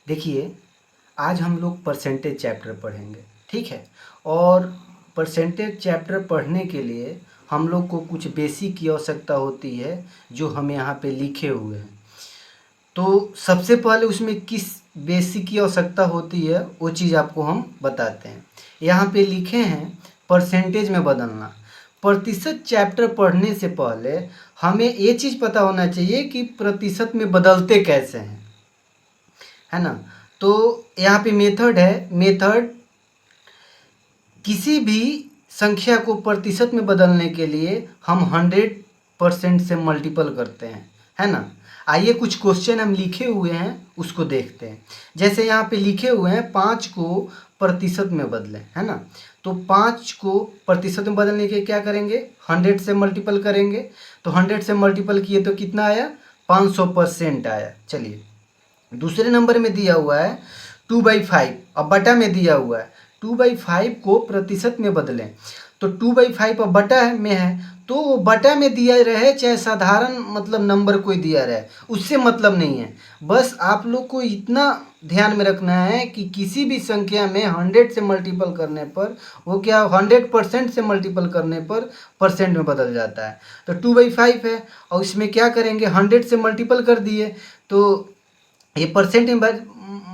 देखिए, आज हम लोग परसेंटेज चैप्टर पढ़ेंगे, ठीक है। और परसेंटेज चैप्टर पढ़ने के लिए हम लोग को कुछ बेसिक की आवश्यकता होती है, जो हम यहाँ पे लिखे हुए हैं। तो सबसे पहले उसमें किस बेसिक की आवश्यकता होती है वो चीज़ आपको हम बताते हैं। यहाँ पे लिखे हैं परसेंटेज में बदलना। प्रतिशत चैप्टर पढ़ने से पहले हमें ये चीज़ पता होना चाहिए कि प्रतिशत में बदलते कैसे हैं, है ना। तो यहाँ पे मेथड है। मेथड किसी भी संख्या को प्रतिशत में बदलने के लिए हम 100% से मल्टीपल करते हैं, है ना। आइए कुछ क्वेश्चन हम लिखे हुए हैं उसको देखते हैं। जैसे यहाँ पे लिखे हुए हैं 5 को प्रतिशत में बदलें, है ना। तो 5 को प्रतिशत में बदलने के क्या करेंगे, 100 से मल्टीपल करेंगे। तो 100 से मल्टीपल किए तो कितना आया, 500% आया। चलिए, दूसरे नंबर में दिया हुआ है 2/5, अब बटा में दिया हुआ है 2/5 को प्रतिशत में बदलें। तो 2/5 अब बटा में है, तो वो बटा में दिया रहे चाहे साधारण मतलब नंबर कोई दिया रहे, उससे मतलब नहीं है। बस आप लोग को इतना ध्यान में रखना है कि किसी भी संख्या में 100 से मल्टीपल करने पर वो क्या 100% से मल्टीपल करने पर परसेंट में बदल जाता है। तो 2/5 है और इसमें क्या करेंगे, 100 से मल्टीपल कर दिए तो ये परसेंट में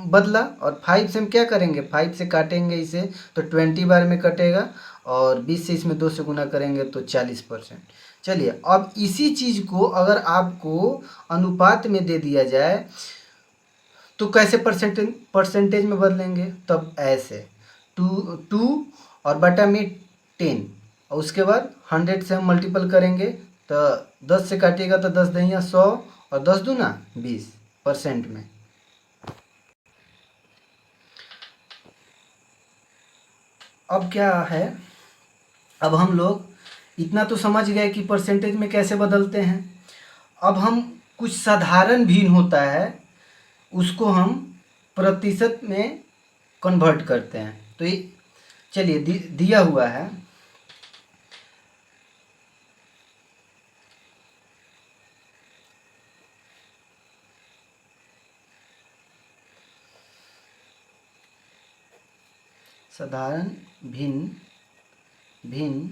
बदला। और 5 से हम क्या करेंगे, 5 से काटेंगे इसे तो 20 बार में कटेगा, और 20 से इसमें 2 से गुना करेंगे तो 40%। चलिए, अब इसी चीज़ को अगर आपको अनुपात में दे दिया जाए तो कैसे परसेंटेज में बदलेंगे, तब ऐसे 2 और बटा में 10, और उसके बाद 100 से हम मल्टीपल करेंगे तो 10 से काटिएगा तो 10 दहिया 100 और 10 दूना 20% में। अब क्या है, अब हम लोग इतना तो समझ गए कि परसेंटेज में कैसे बदलते हैं। अब हम कुछ साधारण भिन्न होता है उसको हम प्रतिशत में कन्वर्ट करते हैं। तो ये चलिए दिया हुआ है साधारण भिन्न भिन्न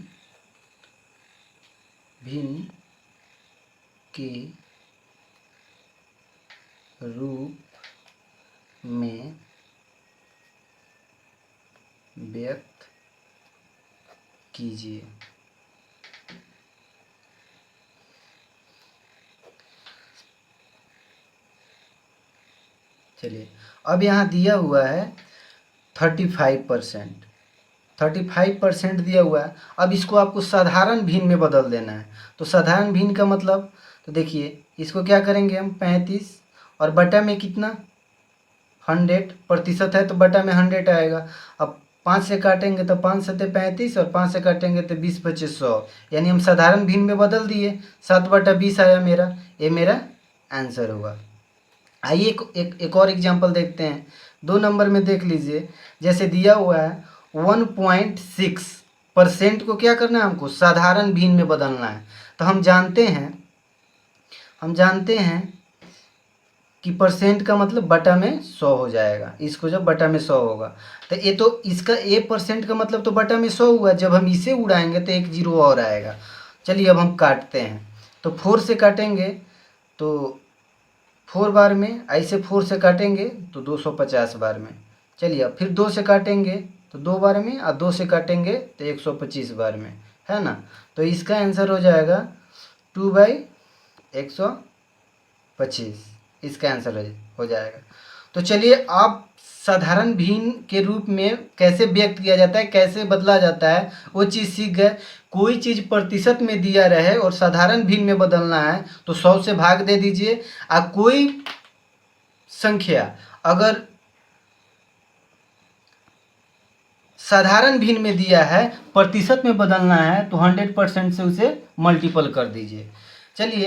भिन्न के रूप में व्यक्त कीजिए। चलिए, अब यहाँ दिया हुआ है 35%। 35% दिया हुआ है। अब इसको आपको साधारण भिन्न में बदल देना है। तो साधारण भिन्न का मतलब, तो देखिए इसको क्या करेंगे हम 35 और बटा में कितना 100, प्रतिशत है तो बटा में 100 आएगा। अब 5 से काटेंगे तो 5 सत्ते 35 और 5 से काटेंगे तो 20 पच्चीस 100, यानी हम साधारण भिन्न में बदल दिए। 7/20 आया मेरा, ये मेरा आंसर हुआ। आइए एक और एग्जांपल देखते हैं। 2 नंबर में देख लीजिए, जैसे दिया हुआ है 1.6% को क्या करना है, हमको साधारण भिन्न में बदलना है। तो हम जानते हैं कि परसेंट का मतलब बटा में 100 हो जाएगा। इसको जब बटा में 100 होगा तो ये तो इसका ए परसेंट का मतलब तो बटा में 100 हुआ। जब हम इसे उड़ाएंगे तो एक जीरो और आएगा। चलिए अब हम काटते हैं। तो 4 से काटेंगे तो 4 बार में, ऐसे 4 से काटेंगे तो 250 बार में। चलिए अब फिर 2 से काटेंगे तो 2 बार में, और 2 से काटेंगे तो 125 बार में, है ना। तो इसका आंसर हो जाएगा 2/125, इसका आंसर हो जाएगा। तो चलिए आप साधारण भिन्न के रूप में कैसे व्यक्त किया जाता है, कैसे बदला जाता है, वो चीज़ सीख गए। कोई चीज़ प्रतिशत में दिया रहे और साधारण भिन्न में बदलना है तो 100 से भाग दे दीजिए। और कोई संख्या अगर साधारण भिन्न में दिया है, प्रतिशत में बदलना है तो 100% से उसे मल्टीपल कर दीजिए। चलिए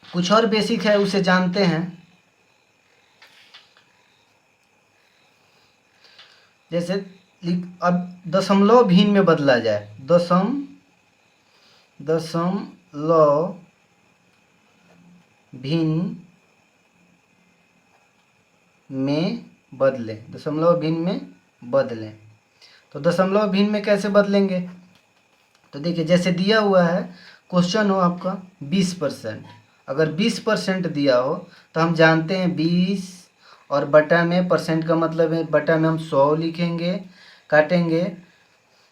कुछ और बेसिक है उसे जानते हैं। जैसे अब दशमलव भिन्न में बदला जाए, दशमलव भिन्न में बदलें, दशमलव भिन्न में बदलें। तो दशमलव भिन्न में कैसे बदलेंगे? तो देखिए, जैसे दिया हुआ है क्वेश्चन हो आपका 20%, अगर 20% दिया हो तो हम जानते हैं 20 और बटा में परसेंट का मतलब है बटा में हम 100 लिखेंगे, काटेंगे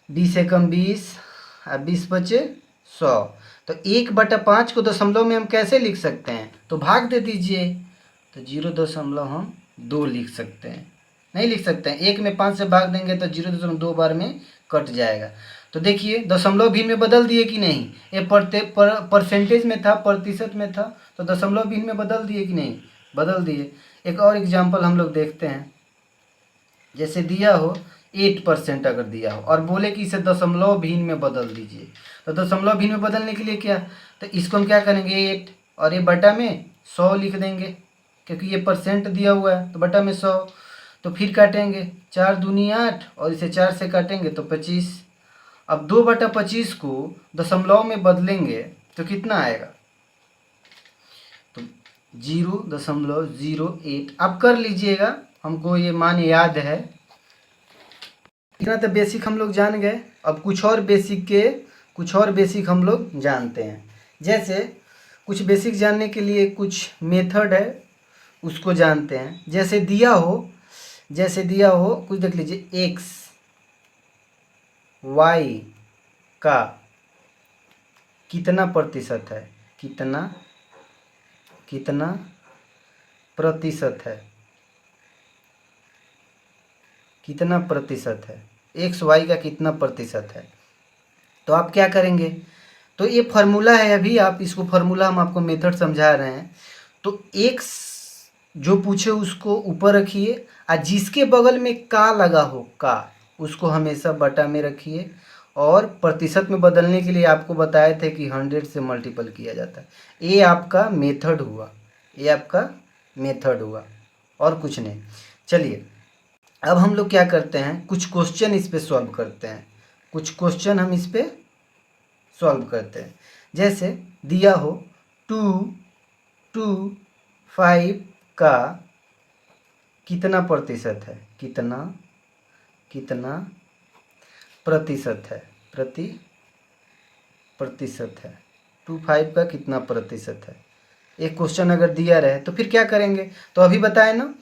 20 एकम 20 और 20 बचे 100। तो 1/5 को दशमलव में हम कैसे लिख सकते हैं? तो भाग दे दीजिए, तो 0.2 लिख सकते हैं। नहीं लिख सकते हैं, 1 में 5 से भाग देंगे तो 0.2 बार में कट जाएगा। तो देखिए दशमलव भिन्न में बदल दिए कि नहीं? ये परसेंटेज में था, प्रतिशत में था, तो दशमलव भिन्न में बदल दिए कि नहीं? बदल दिए। एक और एग्जाम्पल हम लोग देखते हैं। जैसे दिया हो 8% अगर दिया हो और बोले कि इसे दशमलव भिन्न में बदल दीजिए, तो दशमलव भिन्न में बदलने के लिए क्या, तो इसको हम क्या करेंगे 8 और ये बटा में 100 लिख देंगे, क्योंकि ये परसेंट दिया हुआ है तो बटा में 100। तो फिर काटेंगे 4 दूनी 8 और इसे 4 से काटेंगे तो 25। अब 2/25 को दशमलव में बदलेंगे तो कितना आएगा? तो 0.08। अब कर लीजिएगा, हमको ये मान याद है। इतना तो बेसिक हम लोग जान गए। अब कुछ और बेसिक हम लोग जानते हैं। जैसे कुछ बेसिक जानने के लिए कुछ मेथड है, उसको जानते हैं। जैसे दिया हो कुछ देख लीजिए, x y का कितना प्रतिशत है, कितना प्रतिशत है, कितना प्रतिशत है, एक्स वाई का कितना प्रतिशत है। तो आप क्या करेंगे? तो ये फार्मूला है, अभी आप इसको फार्मूला हम आपको मेथड समझा रहे हैं। तो एक्स जो पूछे उसको ऊपर रखिए और जिसके बगल में का लगा हो, का, उसको हमेशा बटा में रखिए। और प्रतिशत में बदलने के लिए आपको बताए थे कि 100 से मल्टीपल किया जाता है। ये आपका मेथड हुआ, और कुछ नहीं। चलिए अब हम लोग क्या करते हैं, कुछ क्वेश्चन इस पे सॉल्व करते हैं। जैसे दिया हो 2.25 का कितना प्रतिशत है, कितना प्रतिशत है, प्रतिशत है 25 का कितना प्रतिशत है। एक क्वेश्चन अगर दिया रहे तो फिर क्या करेंगे? तो अभी बताए ना,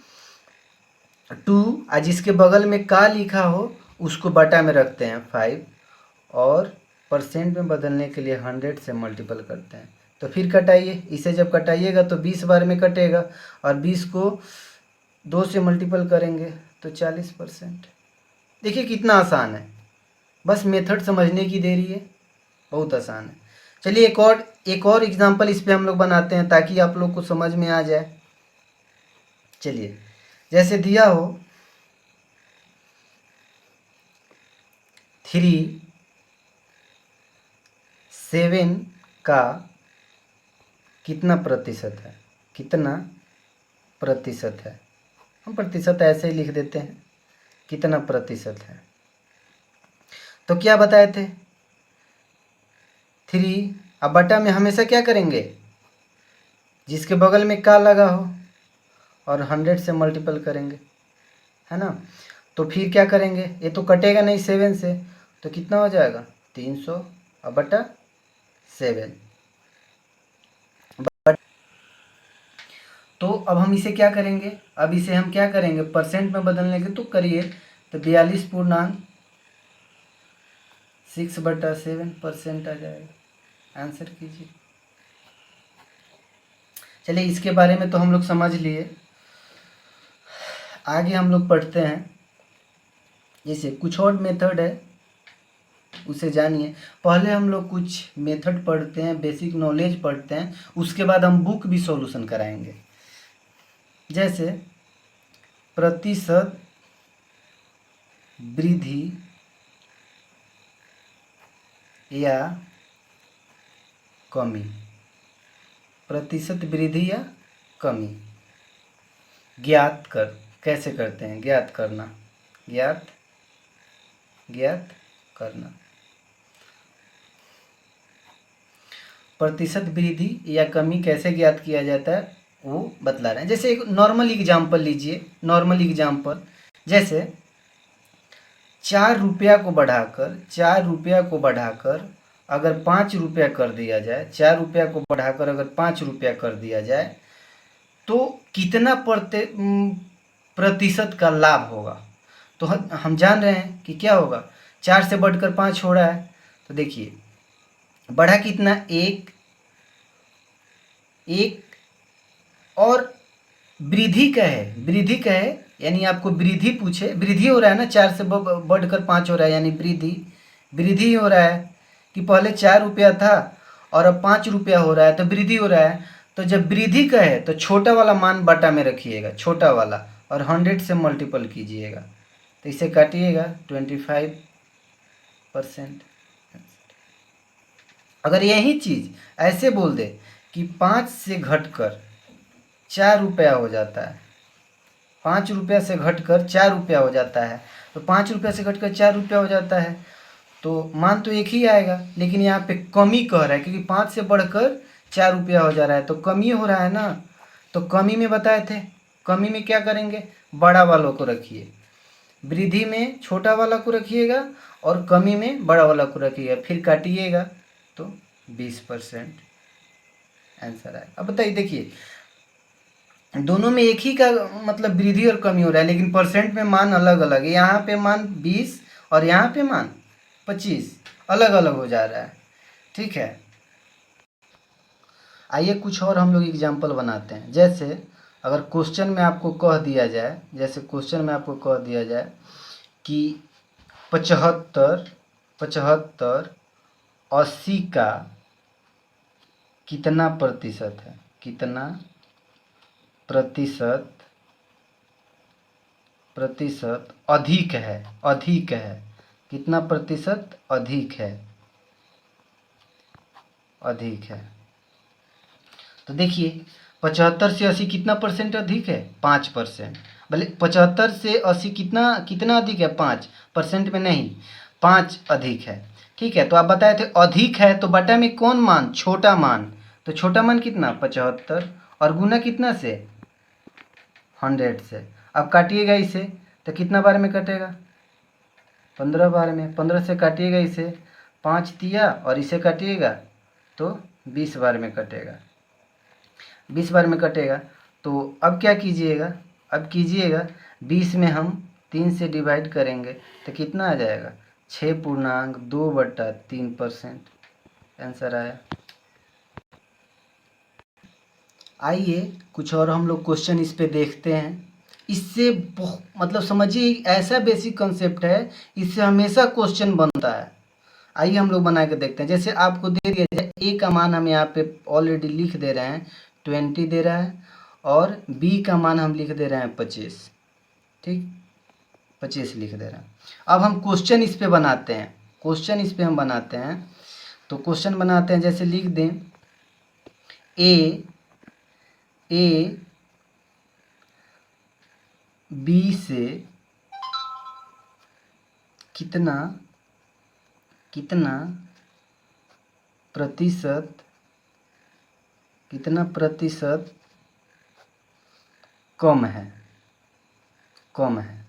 2 और जिसके बगल में का लिखा हो उसको बटा में रखते हैं 5 और परसेंट में बदलने के लिए 100 से मल्टीपल करते हैं। तो फिर कटाइए, इसे जब कटाइएगा तो 20 बार में कटेगा और 20 को 2 से मल्टीपल करेंगे तो 40%। देखिए कितना आसान है, बस मेथड समझने की देरी है, बहुत आसान है। चलिए एक और एग्जाम्पल इस पे हम लोग बनाते हैं ताकि आप लोग को समझ में आ जाए। चलिए जैसे दिया हो 3.7 का कितना प्रतिशत है, हम प्रतिशत ऐसे ही लिख देते हैं, कितना प्रतिशत है। तो क्या बताए थे, 3 अब बटा में हमेशा क्या करेंगे, जिसके बगल में का लगा हो और 100 से मल्टीपल करेंगे, है ना। तो फिर क्या करेंगे, ये तो कटेगा नहीं 7 से, तो कितना हो जाएगा 300 अब बटा 7। तो अब हम इसे क्या करेंगे, अब इसे हम क्या करेंगे परसेंट में बदलने के, तो करिए तो 42.6/7% आ जाएगा। आंसर कीजिए। चलिए इसके बारे में तो हम लोग समझ लिए, आगे हम लोग पढ़ते हैं। जैसे कुछ और मेथड है उसे जानिए। पहले हम लोग कुछ मेथड पढ़ते हैं, बेसिक नॉलेज पढ़ते हैं, उसके बाद हम बुक भी सॉल्यूशन कराएंगे। जैसे प्रतिशत वृद्धि या कमी, प्रतिशत वृद्धि या कमी ज्ञात कर, कैसे करते हैं, ज्ञात करना, प्रतिशत वृद्धि या कमी कैसे ज्ञात किया जाता है, वो बतला रहे हैं। जैसे एक नॉर्मल एग्जाम्पल लीजिए, नॉर्मल एग्जाम्पल जैसे 4 रुपया को बढ़ाकर अगर 5 रुपया कर दिया जाए, 4 रुपया को बढ़ाकर अगर 5 रुपया कर दिया जाए तो कितना प्रतिशत का लाभ होगा। तो हम जान रहे हैं कि क्या होगा, 4 से बढ़कर 5 हो रहा है। तो देखिए बढ़ा कितना, एक और वृद्धि का है, यानी आपको वृद्धि पूछे, वृद्धि हो रहा है ना, 4 से बढ़कर 5 हो रहा है, यानी वृद्धि हो रहा है कि पहले 4 रुपया था और अब 5 रुपया हो रहा है, तो वृद्धि हो रहा है। तो जब वृद्धि का है तो छोटा वाला मान बटा में रखिएगा, छोटा वाला, और 100 से मल्टीपल कीजिएगा। तो इसे काटिएगा 25%। अगर यही चीज़ ऐसे बोल दे कि 5 से घटकर 4 रुपया हो जाता है, 5 रुपया से घटकर 4 रुपया हो जाता है, तो 5 रुपया से घटकर 4 रुपया हो जाता है, तो मान तो एक ही आएगा, लेकिन यहाँ पे कमी कह रहा है क्योंकि 5 से बढ़कर 4 रुपया हो जा रहा है, तो कमी हो रहा है ना। तो कमी में बताए थे, कमी में क्या करेंगे, बड़ा वालों को रखिए, वृद्धि में छोटा वाला को रखिएगा और कमी में बड़ा वाला को रखिएगा, फिर काटिएगा तो 20% आंसर आएगा। अब बताइए, देखिए दोनों में एक ही का मतलब वृद्धि और कमी हो रहा है, लेकिन परसेंट में मान अलग अलग है। यहाँ पे मान 20 और यहाँ पे मान 25, अलग अलग हो जा रहा है। ठीक है, आइए कुछ और हम लोग एग्जाम्पल बनाते हैं। जैसे अगर क्वेश्चन में आपको कह दिया जाए, कि 75 80 का कितना प्रतिशत है, कितना प्रतिशत अधिक है, कितना प्रतिशत अधिक है। तो देखिए 75 से 80 कितना परसेंट अधिक है, 5%। भले 75 से 80 कितना अधिक है, 5% में नहीं, 5 अधिक है। ठीक है, तो आप बताए थे अधिक है, तो बटा में कौन मान, छोटा मान, तो छोटा मान कितना 75 और गुना कितना से 100 से। अब काटिएगा इसे तो कितना बार में कटेगा, 15 बार में, 15 से काटिएगा इसे, 5 दिया और इसे काटिएगा तो 20 बार में कटेगा, 20 बार में कटेगा। तो अब क्या कीजिएगा, 20 में हम 3 से डिवाइड करेंगे तो कितना आ जाएगा, 6.2/3% आंसर आया। आइए कुछ और हम लोग क्वेश्चन इस पे देखते हैं। इससे मतलब समझिए ऐसा बेसिक कंसेप्ट है, इससे हमेशा क्वेश्चन बनता है। आइए हम लोग बना के देखते हैं। जैसे आपको दे दिया जाए ए का मान हम यहाँ पे ऑलरेडी लिख दे रहे हैं, 20 दे रहा है, और बी का मान हम लिख दे रहे हैं 25। ठीक, 25 लिख दे रहे हैं। अब हम क्वेश्चन इस पे बनाते हैं, तो क्वेश्चन बनाते हैं। जैसे लिख दें ए बी से कितना प्रतिशत कम है।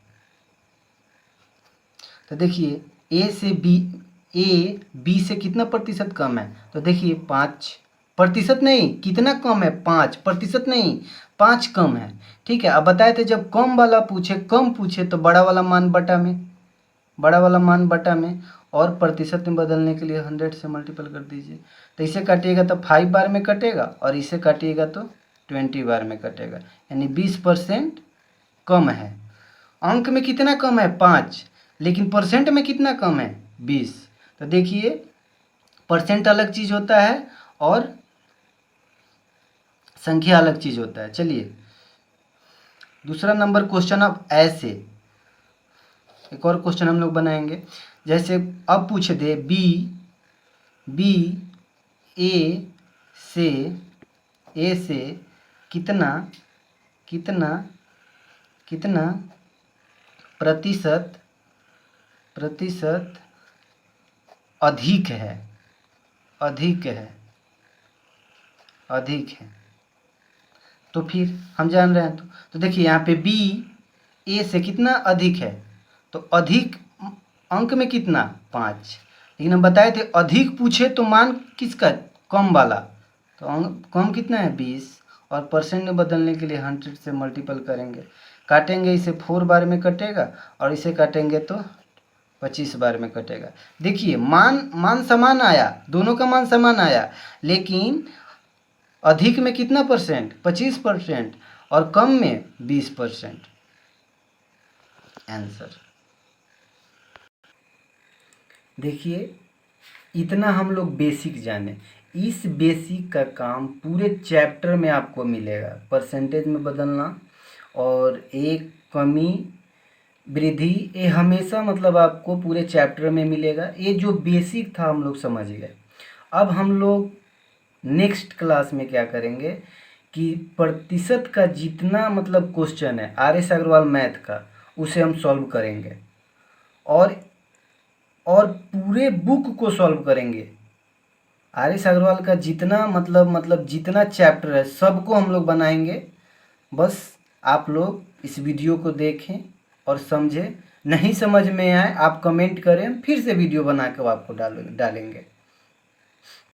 तो देखिए ए बी से कितना प्रतिशत कम है, तो देखिए 5% नहीं, कितना कम है, 5% नहीं, 5 कम है। ठीक है, अब बताए थे जब कम पूछे तो बड़ा वाला मान बटा में, और प्रतिशत में बदलने के लिए 100 से मल्टीपल कर दीजिए। तो इसे काटिएगा तो 5 बार में कटेगा और इसे काटिएगा तो 20 बार में कटेगा, यानी 20% कम है। अंक में कितना कम है, 5, लेकिन परसेंट में कितना कम है, 20। तो देखिए परसेंट अलग चीज़ होता है और संख्या अलग चीज़ होता है। चलिए दूसरा नंबर क्वेश्चन, अब ऐसे एक और क्वेश्चन हम लोग बनाएंगे। जैसे अब पूछ दे बी ए से कितना प्रतिशत अधिक है। तो फिर हम जान रहे हैं तो देखिए यहाँ पे बी ए से कितना अधिक है, तो अधिक अंक में कितना 5, लेकिन हम बताए थे अधिक पूछे तो मान किसका कम वाला, तो अंक कम कितना है 20, और परसेंट में बदलने के लिए 100 से मल्टीपल करेंगे, काटेंगे इसे 4 बार में कटेगा और इसे काटेंगे तो 25 बार में कटेगा। देखिए मान समान आया, दोनों का मान समान आया, लेकिन अधिक में कितना परसेंट 25% और कम में 20%। आंसर देखिए, इतना हम लोग बेसिक जाने। इस बेसिक का काम पूरे चैप्टर में आपको मिलेगा, परसेंटेज में बदलना और एक कमी वृद्धि, ये हमेशा मतलब आपको पूरे चैप्टर में मिलेगा। ये जो बेसिक था हम लोग समझ गए। अब हम लोग नेक्स्ट क्लास में क्या करेंगे कि प्रतिशत का जितना मतलब क्वेश्चन है आर.एस. अग्रवाल मैथ का, उसे हम सॉल्व करेंगे और पूरे बुक को सॉल्व करेंगे। आर.एस. अग्रवाल का जितना मतलब जितना चैप्टर है सबको हम लोग बनाएंगे। बस आप लोग इस वीडियो को देखें और समझें। नहीं समझ में आए आप कमेंट करें, फिर से वीडियो बना के आपको डालेंगे।